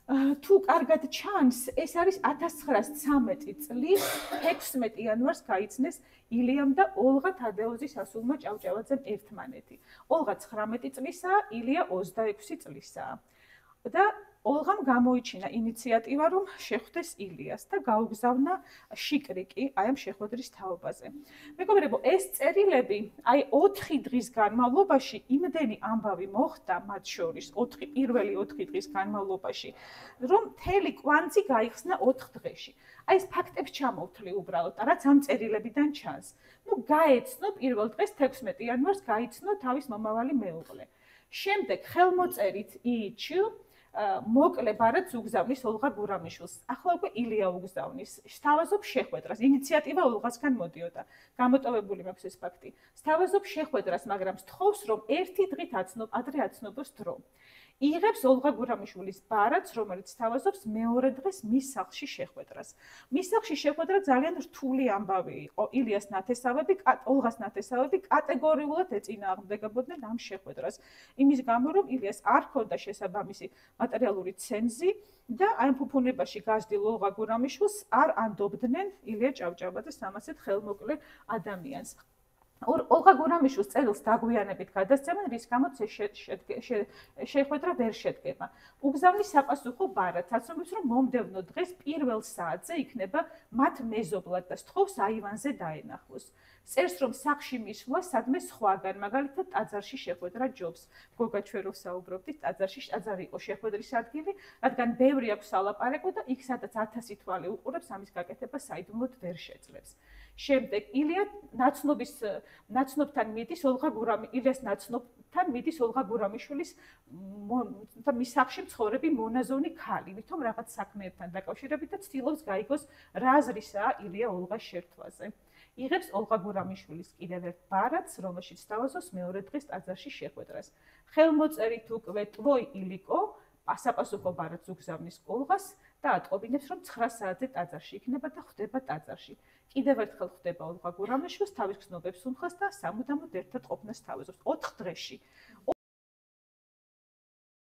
თუ კარგად ჩანს, ეს არის 1913 წლის 16 იანვარს გაიცნეს ილიამ და ოლღა თადეოზის ასულმა ჭავჭავაძემ ერთმანეთი. ოლღა 19 წლისაა, ილია 26 წლისაა. და ოლღამ გამოიჩინა ინიციატივა, რომ შეხვდეს ილიას და გაუგზავნა შიკრიკი აი ამ შეხვედრის თაობაზე. მეგობრებო, ეს წერილები, აი 4 დღის განმავლობაში იმდენი ამბავი მოხდა მათ შორის, პირველი 4 დღის განმავლობაში, რომ მთელი კვანძი გაიხსნა 4 დღეში. აი ეს ფაქტებს ჩამოვთვლი უბრალოდ, რაც ამ წერილებიდან ჩანს. ნუ გაეცნო პირველ დღეს 16 იანვარს გაიცნო თავის მომავალი მეუღლე. შემდეგ ხელმოწერით იჩუ მოკლე ბარათს უგზავნის ოლღა გურამიშვილს. ახლა უკვე ილია უგზავნის. სთავაზობს შეხვედრას. ინიციატივა ოლღასგან მოდიოდა. გამოტოვებული მაქვს ეს ფაქტი. სთავაზობს შეხვედრას, მაგრამ სთხოვს, რომ ერთი დღით ადრე აცნობს დრო. იღებს ოლღა გურამიშვილის ბარათს, რომელიც სთავაზობს მეორე დღეს მის სახლში შეხვედრას. მის სახლში შეხვედრა ძალიან რთული ამბავი იყო. ილიას ნათესავები, ოლღას ნათესავები კატეგორიულად ეწინააღმდეგებოდნენ ამ შეხვედრას. იმის გამო, რომ ილიას არ ჰქონდა შესაბამისი მატერიალური ცენზი და აი ამ ფუფუნებაში გაზრდილ ოლღა გურამიშვილს არ ანდობდნენ ილია ჭავჭავაძეს ამასეთ ხელმოკლე ადამიანს. ოლღა გურამიშვილს წერილს დაგვიანებით გადასცემენ, რის გამოც შეხვედრა ვერ შედგება. უგზავნის საპასუხო ბარათს, აცნობს, რომ მომდევნო დღეს პირველ საათზე იქნება მათ მეზობლად და სთხოვს აივანზე დაენახოს. წერს, რომ სახლში მისვლა სადმე სხვაგან, მაგალითად ტაძარში შეხვედრა ჯობს. გოგა ჩვენ რო საუბრობდით, ტაძარი იყო შეხვედრის ადგილი, რადგან ბევრი აქვს სალაპარაკო და იქ სადაც 1000 თვალი უყურებს, ამის გაკეთება საიდუმლოდ ვერ შეძლებს. შემდეგ ილია ნაცნობთან მიდის ოლღა გურამიშვილის მის სახლში მცხოვრები მონაზონი ქალი, ვითომ რაღაც საქმეებთან დაკავშირებით და ცდილობს გაიგოს რა აზრისაა ილია ოლღას შერთვაზე. იღებს ოლღა გურამიშვილის კიდევ ერთ ბარათს, რომელშიც სთავაზობს მეორე დღეს ტაძარში შეხვედრას. ხელმოწერით უკვე ტვოი ილიკო სასაპასუხო ბარათს უგზავნის ოლღას და ატყობინებს, რომ 9 საათზე ტაძარში იქნება და ხვდება ტაძარში. კიდევ ერთხელ ხვდება ოლღა გურამიშვილს, თავის გრძნობებს უნხავს და სამუდამოდ ერთად ყოფნას სთავაზობს 4 დღეში.